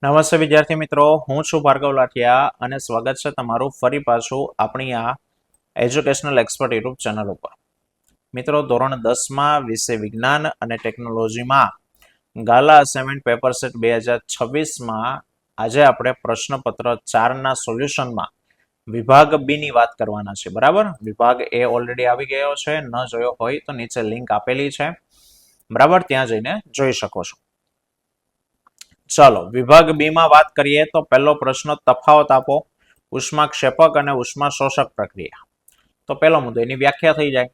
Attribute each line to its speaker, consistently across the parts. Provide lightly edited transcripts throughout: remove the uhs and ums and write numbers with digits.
Speaker 1: નમસ્તે વિદ્યાર્થી મિત્રો, હું છું ભાર્ગવ લાઠિયા અને સ્વાગત છે તમારું ફરી પાછું આપણી આ એજ્યુકેશનલ એક્સપર્ટ યુટ્યુબ ચેનલ ઉપર. મિત્રો, ધોરણ 10માં વિષય વિજ્ઞાન અને ટેકનોલોજીમાં ગાલા અસાઇનમેન્ટ પેપર સેટ 2026માં આજે આપણે પ્રશ્નપત્ર 4ના સોલ્યુશનમાં વિભાગ બી ની વાત કરવાના છે. બરાબર, વિભાગ એ ઓલરેડી આવી ગયો છે, ન જોયો હોય તો નીચે લિંક આપેલી છે, બરાબર, ત્યાં જઈને જોઈ શકો છો. ચાલો વિભાગ બી માં વાત કરીએ તો પહેલો પ્રશ્ન તફાવત આપો ઉષ્માક્ષેપક અને ઉષ્મા શોષક પ્રક્રિયા. તો પહેલો મુદ્દો એની વ્યાખ્યા થઈ જાય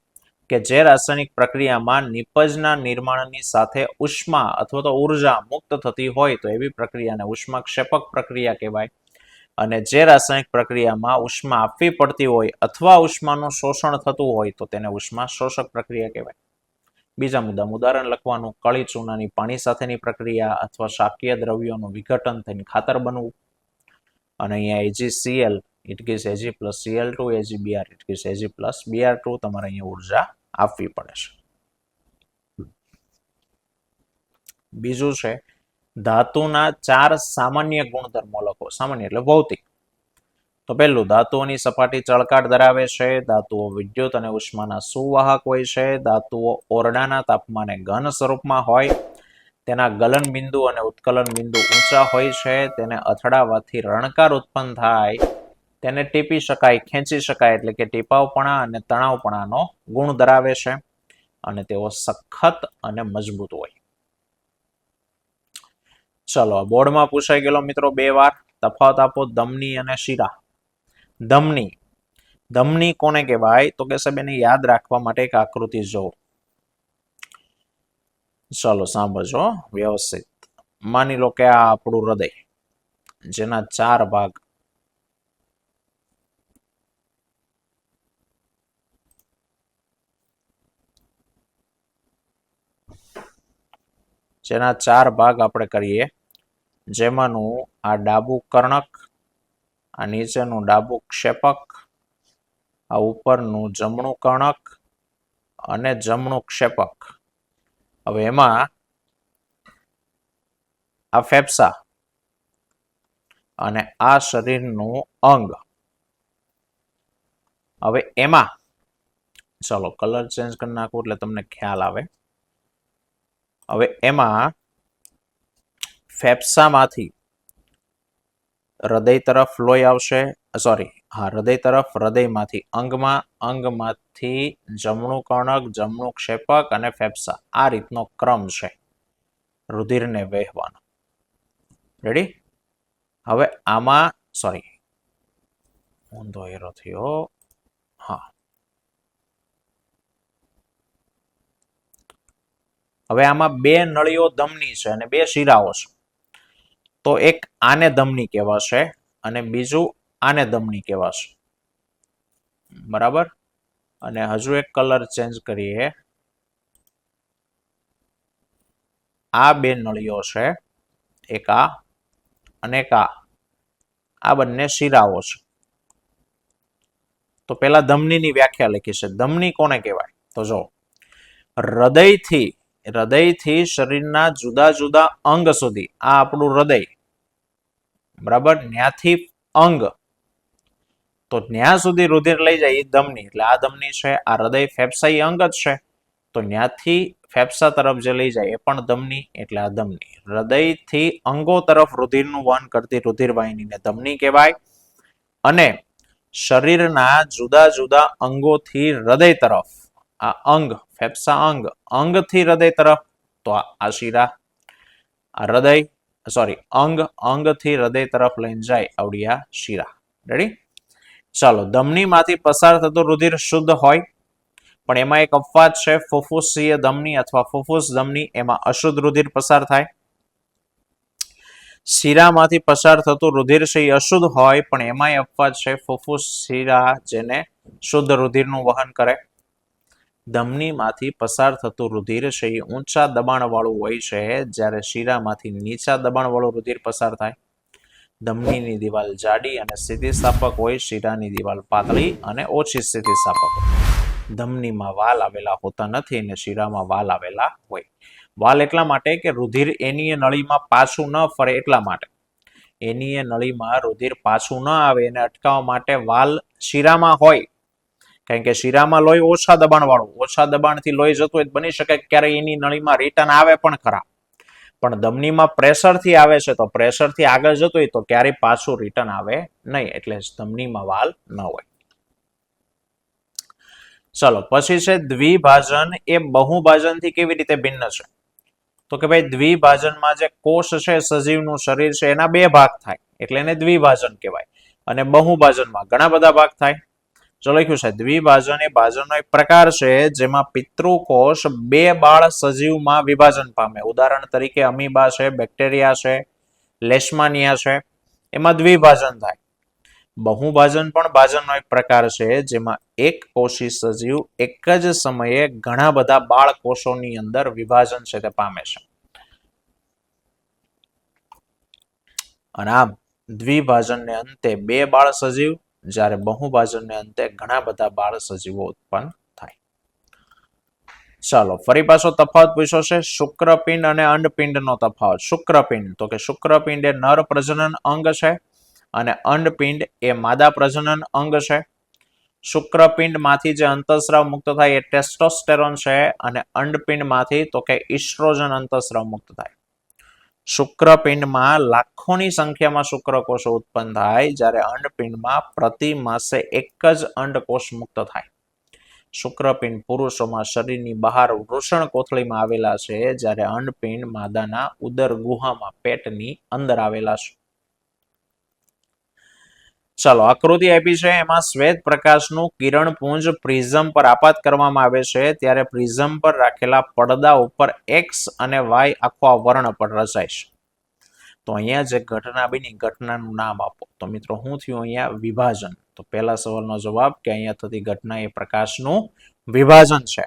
Speaker 1: કે જે રાસાયણિક પ્રક્રિયામાં નિપજના નિર્માણની સાથે ઉષ્મા અથવા તો ઉર્જા મુક્ત થતી હોય તો એવી પ્રક્રિયાને ઉષ્માક્ષેપક પ્રક્રિયા કહેવાય. અને જે રાસાયણિક પ્રક્રિયામાં ઉષ્મા આપવી પડતી હોય અથવા ઉષ્માનું શોષણ થતું હોય તો તેને ઉષ્મા શોષક પ્રક્રિયા કહેવાય. બીજા મુદ્દામાં ઉદાહરણ લખવાનું, કાળી ચૂનાની પાણી સાથેની પ્રક્રિયા અથવા શાકીય દ્રવ્યોનું વિઘટન થઈને ખાતર બનવું. અને અહીંયા AgCl it gives Ag plus Cl2, AgBr it gives Ag plus Br2. તમારે અહીંયા ઉર્જા આપવી પડે છે. બીજું છે ધાતુના 4 સામાન્ય ગુણધર્મો લખો. સામાન્ય એટલે ભૌતિક. તો પહેલું, ધાતુઓની સપાટી ચળકાટ ધરાવે છે. ધાતુઓ વિદ્યુત અને ઉષ્માના સુવાહક હોય છે. ધાતુઓ ઓરડાના તાપમાને ઘન સ્વરૂપમાં હોય. તેના ગલન બિંદુ અને ઉત્કલન બિંદુ ઊંચા હોય છે. તેને અથડાવાથી રણકાર ઉત્પન્ન થાય. તેને ટીપી શકાય, ખેંચી શકાય એટલે કે ટીપાવપણા અને તણાવપણાનો ગુણ ધરાવે છે. અને તેઓ સખત અને મજબૂત હોય. ચલો, બોર્ડમાં પૂછાઈ ગયેલો મિત્રો 2 વાર. તફાવત આપો ધમની અને શિરા. ધમની, ધમની કોને કહેવાય તો કે સાહેબ એને યાદ રાખવા માટે એક આકૃતિ જો. ચલો સાંભળજો વ્યવસ્થિત. માની લો કે આ આપણું હૃદય, જેના 4 ભાગ, આપણે કરીએ, જેમાંનું આ ડાબું કર્ણક, આ નીચેનું ડાબું ક્ષેપક, આ ઉપરનું જમણું કર્ણક અને જમણું ક્ષેપક. હવે એમાં આ ફેફસા અને આ શરીરનું અંગ. હવે એમાં ચલો કલર ચેન્જ કરી નાખો એટલે તમને ખ્યાલ આવે. હવે એમાં ફેફસામાંથી હૃદય તરફ લોહી આવશે, હૃદય તરફ, હૃદયમાંથી અંગમાં, અંગમાંથી જમણું કર્ણક, જમણું ક્ષેપક અને ફેફસા. આ રીતનો ક્રમ છે રુધિરને વહેવાનો. રેડી? હવે આમાં ઊંધો એરો થયો. હા, હવે આમાં 2 નળીઓ ધમની છે અને 2 શિરાઓ છે. તો એક આને ધમની કહેવાશે અને બીજું આને ધમની કહેવાશે. બરાબર? અને હજુ એક કલર ચેન્જ કરીએ. આ 2 નળીઓ છે, એક આ અને એક આ બંને શિરાઓ છે. તો પેલા ધમનીની વ્યાખ્યા લખી છે. ધમની કોને કહેવાય તો જો, હૃદયથી શરીરના જુદા જુદા અંગ સુધી, આ આપણું હૃદય, બરાબર, ત્યાંથી અંગ, તો ત્યાં સુધી રુધિર લઈ જાય એ ધમની, એટલે આ ધમની છે. આ હૃદય ફેફસાઈ અંગ જ છે, તો ત્યાંથી ફેફસા તરફ જે લઈ જાય એ પણ ધમની, એટલે આ ધમની. હૃદયથી અંગો તરફ રુધિરનું વહન કરતી રુધિરવાહિનીને ધમની કહેવાય. અને શરીરના જુદા જુદા અંગોથી હૃદય તરફ, આ અંગ, ફેફસા અંગથી હૃદય તરફ, તો આ શિરા. આ હૃદય અંગથી હૃદય તરફ લઈને જાય આવડી આ શિરા. રેડી? ચાલો, ધમનીમાંથી પસાર થતું રુધિર શુદ્ધ હોય, પણ એમાં એક અપવાદ છે. ફુફુસીય ધમની અથવા ફુફુસ ધમની, એમાં અશુદ્ધ રુધિર પસાર થાય. શિરામાંથી પસાર થતું રુધિર છે એ અશુદ્ધ હોય, પણ એમાંય અપવાદ છે. ફુફુસ શિરા જેને શુદ્ધ રુધિરનું વહન કરે. ધમનીમાંથી પસાર થતું રુધિર છે એ ઊંચા દબાણ વાળું હોય છે, જ્યારે શિરામાંથી નીચા દબાણ વાળું રુધિર પસાર થાય. ધમનીની દિવાલ જાડી અને સ્થિતિસ્થાપક હોય, શિરાની દિવાલ પાતળી અને ઓછી સ્થિતિસ્થાપક હોય. ધમનીમાં વાલ આવેલા હોતા નથી અને શિરામાં વાલ આવેલા હોય. વાલ એટલા માટે કે રુધિર એની નળીમાં પાછું ન ફરે એટલા માટે. એની એ નળીમાં રુધિર પાછું ન આવે એને અટકાવવા માટે વાલ શિરામાં હોય, કારણ કે શિરામાં લોહી ઓછા દબાણ વાળું, ઓછા દબાણથી લોહી જતું હોય બની શકે ક્યારેય એની નળીમાં રિટર્ન આવે પણ ખરા, પણ ધમનીમાં પ્રેશરથી આવે છે તો પ્રેશરથી આગળ જતું હોય તો ક્યારેય પાછું રિટર્ન આવે નહીં, એટલે ધમનીમાં વાલ ન હોય. ચલો પછી છે દ્વિભાજન એ બહુભાજનથી કેવી રીતે ભિન્ન છે? તો કે ભાઈ દ્વિભાજનમાં જે કોષ છે સજીવનું શરીર છે એના બે ભાગ થાય એટલે એને દ્વિભાજન કહેવાય, અને બહુભાજનમાં ઘણા બધા ભાગ થાય. જો લખ્યું છે દ્વિભાજન એ ભાજનનો એક પ્રકાર છે જેમાં પિતૃકોષ બે બાળ સજીવમાં વિભાજન પામે. ઉદાહરણ તરીકે અમીબા છે, બેક્ટેરિયા છે, લેશમાનિયા છે, એમાં દ્વિભાજન થાય. બહુભાજન પણ ભાજનનો એક પ્રકાર છે જેમાં એક કોષી સજીવ એક જ સમયે ઘણા બધા બાળ કોષોની અંદર વિભાજન છે તે પામે છે. અને આમ દ્વિભાજનને અંતે બે બાળ સજીવ, જ્યારે બહુભાજનને અંતે ઘણા બધા બાળ સજીવો ઉત્પન્ન થાય. ચાલો ફરી પાછો તફાવત પૂછ્યો છે શુક્રપિંડ અને અંડપિંડનો તફાવત. શુક્રપિંડ તો કે શુક્રપિંડ એ નર પ્રજનન અંગ છે અને અંડપિંડ એ માદા પ્રજનન અંગ છે. શુક્રપિંડમાંથી જે અંતઃસ્રાવ મુક્ત થાય એ ટેસ્ટોસ્ટેરોન છે અને અંડપિંડમાંથી તો કે ઇસ્ટ્રોજન અંતઃસ્રાવ મુક્ત થાય. શુક્રપિંડમાં લાખોની સંખ્યામાં શુક્રકોષો ઉત્પન્ન થાય, જ્યારે અંડપિંડમાં પ્રતિ માસે એક જ અંડકોષ મુક્ત થાય. શુક્રપિંડ પુરુષોમાં શરીરની બહાર વૃષણ કોથળીમાં આવેલા છે, જ્યારે અંડપિંડ માદાના ઉદર ગુહામાં પેટની અંદર આવેલા છે. ચાલો આકૃતિ આપી છે એમાં શ્વેત પ્રકાશનું કિરણપુંજ પ્રિઝમ પર આપાત કરવામાં આવે છે ત્યારે પ્રિઝમ પર રાખેલા પડદા ઉપર એક્સ અને વાય આખો આ વર્ણ પર રચાય છે. તો અહીંયા જે ઘટના બની ઘટનાનું નામ આપો. તો મિત્રો શું થયું અહીંયા? વિભાજન. તો પહેલા સવાલનો જવાબ કે અહીંયા થતી ઘટના એ પ્રકાશનું વિભાજન છે.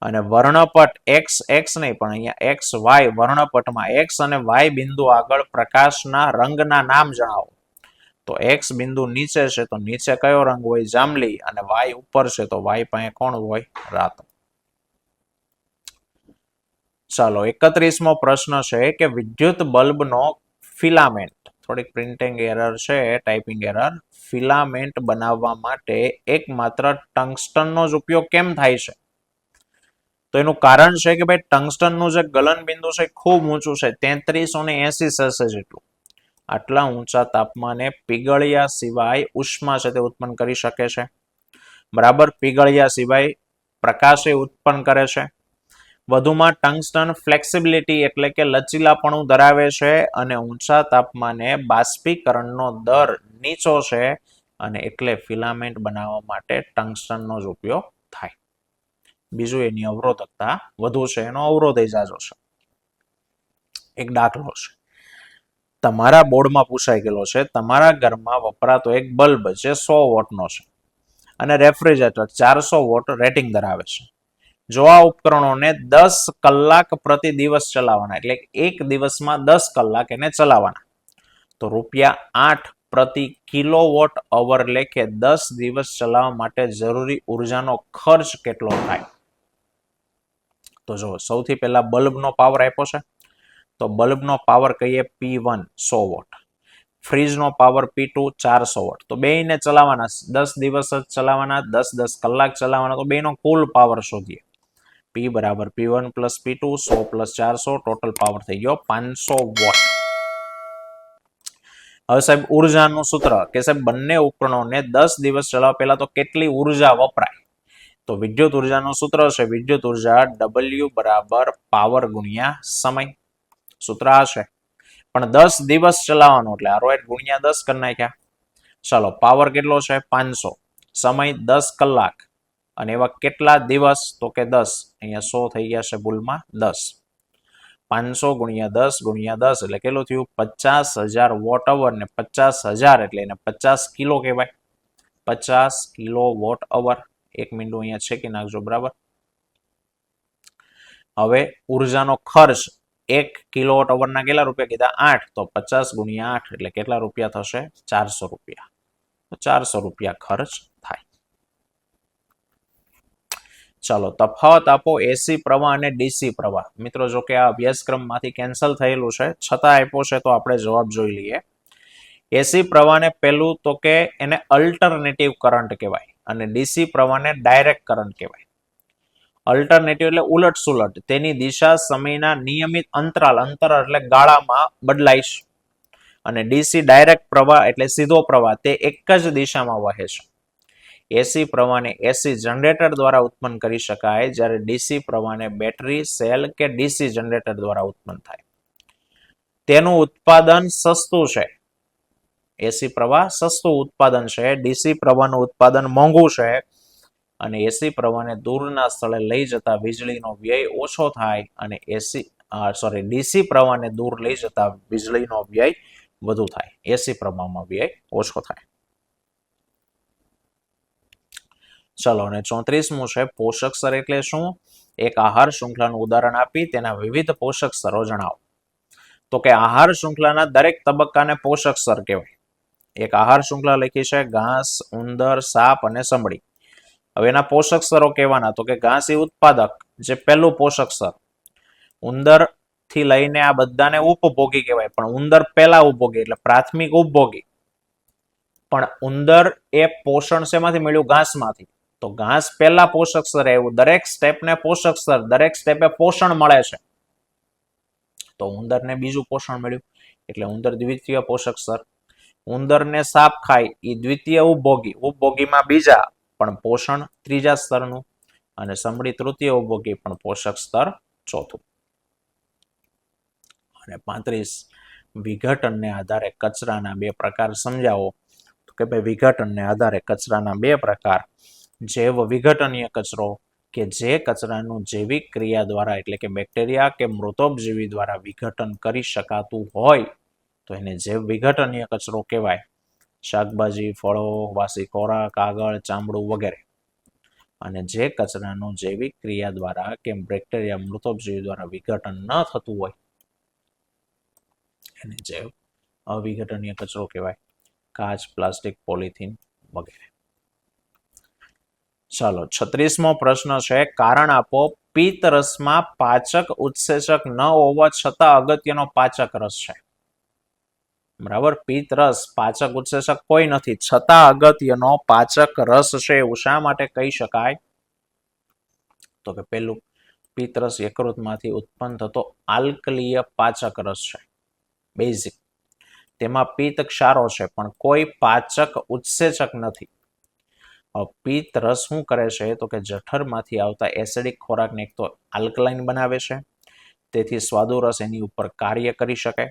Speaker 1: અને વર્ણપટ એક્સ એક્સ નહીં પણ અહીંયા એક્સ વાય વર્ણપટમાં એક્સ અને વાય બિંદુ આગળ પ્રકાશના રંગના નામ જણાવો. તો એક્સ બિંદુ નીચે છે તો નીચે કયો રંગ હોય? જાંબલી. અને વાય ઉપર છે તો વાય પાસે કોણ હોય? રાતો. ચાલો 31મો પ્રશ્ન છે કે વિદ્યુત બલ્બનો ફિલામેન્ટ, થોડીક પ્રિન્ટિંગ એરર છે, ટાઈપિંગ એરર, ફિલામેન્ટ બનાવવા માટે એકમાત્ર ટંગસ્ટનનો જ ઉપયોગ કેમ થાય છે? તો એનું કારણ છે કે ભાઈ ટંગસ્ટનનું જે ગલન બિંદુ છે ખૂબ ઊંચું છે, 3380 સેલ્સિયસ જેટલું. આટલા ઊંચા તાપમાને પીગળ્યા સિવાય ઉષ્મા છે તે ઉત્પન્ન કરી શકે છે. બરાબર, પીગળ્યા સિવાય પ્રકાશ ઉત્પન્ન કરે છે. વધુમાં ટંગસ્ટન ફ્લેક્સિબિલિટી એટલે કે લચીલાપણું ધરાવે છે અને ઊંચા તાપમાને બાષ્પીકરણનો દર નીચો છે અને એટલે ફિલામેન્ટ બનાવવા માટે ટંગસ્ટનનો જ ઉપયોગ થાય. બીજું એની અવરોધકતા વધુ છે, એનો અવરોધ જાજો છે. એક દાખલો છે તમારા બોર્ડમાં પૂછાઈ ગયેલો છે, તમારા ઘરમાં વપરાતો એક બલ્બ જે 100 વોટનો છે અને રેફ્રિજરેટર 400 વોટ રેટિંગ ધરાવે છે. જો આ ઉપકરણોને 10 કલાક પ્રતિ દિવસ ચલાવવાના, એટલે એક દિવસમાં 10 કલાક એને ચલાવવાના, તો ₹8 પ્રતિ કિલોવોટ અવર લેખે 10 દિવસ ચલાવવા માટે જરૂરી ઉર્જાનો ખર્ચ કેટલો થાય? તો જો સૌથી પહેલા બલ્બનો પાવર આપ્યો છે તો બલ્બનો પાવર કહીએ P1 100 vote, ફ્રીજનો power P2 400 vote. તો બેયને ચલાવવાના 10 દિવસ જ ચલાવવાના, 10 કલાક ચલાવવાના, તો બેયનો કુલ પાવર શોધીએ. P બરાબર P1 plus P2 100 plus 400, total power થઈ ગયો 500 વોટ. હવે સાહેબ ઉર્જાનું સૂત્ર કે સાહેબ બંને ઉપકરણોને 10 દિવસ ચલાવવા પહેલા તો કેટલી ઉર્જા વપરાય? તો વિદ્યુત ઉર્જાનું સૂત્ર છે વિદ્યુત ઉર્જા W બરાબર પાવર ગુણ્યા સમય. સૂત્ર આ છે, પણ 10 દિવસ ચલાવવાનો એટલે R8 ગુણ્યા 10 કરી નાખ્યા. ચાલો પાવર કેટલો છે? 500, સમય 10 કલાક, અને એવા કેટલા દિવસ? તો કે 10. અહીંયા 100 થઈ ગયા છે ભૂલમાં 10. 500 ગુણ્યા 10 ગુણ્યા 10 એટલે કેટલું થયું? 50,000 વોટ અવર, ને 50,000 એટલે એને 50 કિલો કહેવાય. 50 કિલો વોટ અવર. એક મિનિટ અહીંયા છેકી નાખજો. બરાબર. હવે ઉર્જાનો ખર્ચ 1 કિલોવોટ અવરના કેટલા રૂપિયા કીધા? 8. તો 50 ગુણ્યા 8 એટલે કેટલા રૂપિયા થશે? 400 રૂપિયા. તો 400 રૂપિયા ખર્ચ થાય. ચાલો તફાવત આપો એસી પ્રવાહ અને ડીસી પ્રવાહ. મિત્રો જો કે આ અભ્યાસક્રમમાંથી કેન્સલ થયેલું છે, છતાં આપ્યો છે તો આપણે જવાબ જોઈ લઈએ. એસી પ્રવાહને પેલું તો કે એને અલ્ટરનેટિવ કરંટ કહેવાય અને ડીસી પ્રવાહને ડાયરેક્ટ કરંટ કહેવાય. અલ્ટરનેટિવ એટલે ઉલટ સુલટ, તેની દિશા સમયના નિયમિત અંતરાલ એટલે ગાળામાં બદલાય છે. અને ડીસી ડાયરેક્ટ પ્રવાહ એટલે સીધો પ્રવાહ, તે એક જ દિશામાં વહે છે. એસી પ્રવાહને એસી જનરેટર દ્વારા ઉત્પન્ન કરી શકાય, જ્યારે ડીસી પ્રવાહને બેટરી, સેલ કે ડીસી જનરેટર દ્વારા ઉત્પન્ન થાય. તેનું ઉત્પાદન સસ્તું છે. એસી પ્રવાહ સસ્તું ઉત્પાદન છે, ડીસી પ્રવાહનું ઉત્પાદન મોંઘું છે. અને એસી પ્રવાહને દૂરના સ્થળે લઈ જતા વીજળીનો વ્યય ઓછો થાય અને ડીસી પ્રવાહને દૂર લઈ જતા વીજળીનો વ્યય વધુ થાય. એસી પ્રવાહમાં વ્યય ઓછો થાય. ચલો, અને 34મું છે પોષક સ્તર એટલે શું? એક આહાર શૃંખલાનું ઉદાહરણ આપી તેના વિવિધ પોષક સ્તરો જણાવો. તો કે આહાર શૃંખલાના દરેક તબક્કાને પોષક સ્તર કહેવાય. એક આહાર શૃંખલા લખી છે ઘાસ, ઉંદર, સાપ અને સમડી. હવે એના પોષક સ્તરો કહેવાના, તો કે ઘાસ એ ઉત્પાદક, જે પહેલું પોષક સ્તર. ઉંદર થી લઈને આ બધાને ઉપભોગી કહેવાય, પણ ઉંદર પહેલા ઉપભોગી એટલે પ્રાથમિક ઉપભોગી. પણ ઉંદર એ પોષણ શેમાંથી મળ્યું? ઘાસમાંથી. તો ઘાસ પહેલા પોષક સ્તરે આવ્યું. દરેક સ્ટેપને પોષક સ્તર, દરેક સ્ટેપે પોષણ મળે છે. તો ઉંદરને બીજું પોષણ મળ્યું એટલે ઉંદર દ્વિતીય પોષક સ્તર. ઉંદરને સાપ ખાય એ દ્વિતીય ઉપભોગી, ઉપભોગીમાં બીજા પણ પોષણ ત્રીજા સ્તરનું. અને સમડી તૃતીય ઉપભોગી પણ પોષક સ્તર ચોથું. અને 35 વિઘટનને આધારે કચરાના બે પ્રકાર સમજાવો. તો કે ભાઈ વિઘટનને આધારે કચરાના બે પ્રકાર. જૈવ વિઘટનીય કચરો, કે જે કચરાનું જૈવિક ક્રિયા દ્વારા એટલે કે બેક્ટેરિયા કે મૃતોપજીવી દ્વારા વિઘટન કરી શકાતું હોય તો એને જૈવ વિઘટનીય કચરો કહેવાય. શાકભાજી, ફળો, વાસી ખોરાક, કાગળ, ચામડું વગેરે. અને જે કચરાનું જૈવિક ક્રિયા દ્વારા કે બેક્ટેરિયા મૃતોપજીવી દ્વારા વિઘટન ન થતું હોય એને જૈવ અવિઘટનીય કચરો કહેવાય. કાચ, પ્લાસ્ટિક, પોલિથીન વગેરે. ચાલો, 36મો પ્રશ્ન છે કારણ આપો. પિત્ત રસમાં પાચક ઉત્સેચક ન હોવા છતાં અગત્યનો પાચક રસ છે. બરાબર, પિત્ત રસ પાચક ઉત્સેચક કોઈ નથી છતાં અગત્યનો પાચક રસ છે, એવું શા માટે કહી શકાય? તો કે પેલું, પિત્ત રસ યકૃતમાંથી ઉત્પન્ન થતો આલ્કલીય પાચક રસ છે, બેઝિક. તેમાં પિત્ત ક્ષારો છે પણ કોઈ પાચક ઉત્સેચક નથી. પિત્ત રસ શું કરે છે? તો કે જઠરમાંથી આવતા એસિડિક ખોરાકને એક તો આલ્કલાઇન બનાવે છે, તેથી સ્વાદુ રસ એની ઉપર કાર્ય કરી શકે.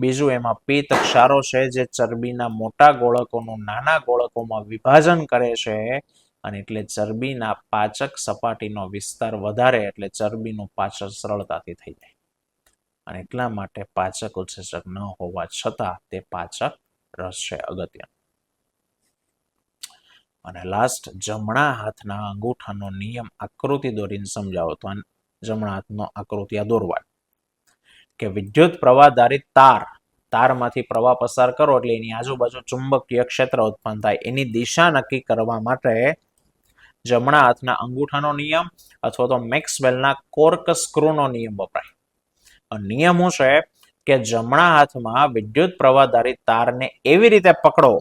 Speaker 1: બીજું, એમાં પિત્ત ક્ષારો છે જે ચરબીના મોટા ગોળકોનું નાના ગોળકોમાં વિભાજન કરે છે અને એટલે ચરબીના પાચક સપાટીનો વિસ્તાર વધારે, એટલે ચરબીનું પાચન સરળતાથી થઈ જાય. અને એટલા માટે પાચક ઉત્સેચક ન હોવા છતાં તે પાચક રસ છે, અગત્યનો. અને લાસ્ટ, જમણા હાથના અંગૂઠાનો નિયમ આકૃતિ દોરીને સમજાવો. તો જમણા હાથનો આકૃતિ આ દોરવા કે વિદ્યુત પ્રવાહધારિત તારમાંથી પ્રવાહ પસાર કરો એટલે એની આજુબાજુ ચુંબકીય ક્ષેત્ર ઉત્પન્ન થાય. એની દિશા નક્કી કરવા માટે જમણા હાથના અંગૂઠાનો નિયમ અથવા તો મેક્સવેલના કોર્ક સ્ક્રૂનો નિયમ વપરાય. નિયમ શું છે કે જમણા હાથમાં વિદ્યુત પ્રવાહધારિત તારને એવી રીતે પકડો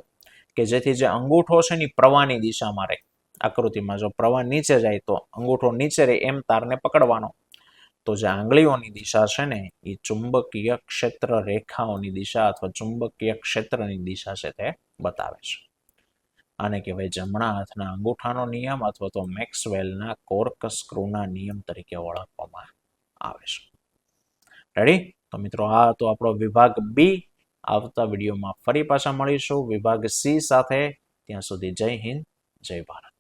Speaker 1: કે જેથી જે અંગૂઠો છે ને પ્રવાહની દિશામાં રહે. આકૃતિમાં જો પ્રવાહ નીચે જાય તો અંગૂઠો નીચે રહે એમ તારને પકડવાનો. તો જે આંગળીઓની દિશા છે ને એ ચુંબકીય ક્ષેત્ર રેખાઓની દિશા અથવા ચુંબકીય ક્ષેત્રની દિશા છે તે બતાવે છે. આને કહેવાય જમણા હાથના અંગૂઠાનો નિયમ અથવા તો મેક્સવેલના કોર્ક સ્ક્રૂના નિયમ તરીકે ઓળખવામાં આવે છે. રેડી? તો મિત્રો, આ હતો આપણો વિભાગ બી. આવતા વિડીયોમાં ફરી પાછા મળીશું વિભાગ સી સાથે. ત્યાં સુધી જય હિન્દ, જય ભારત.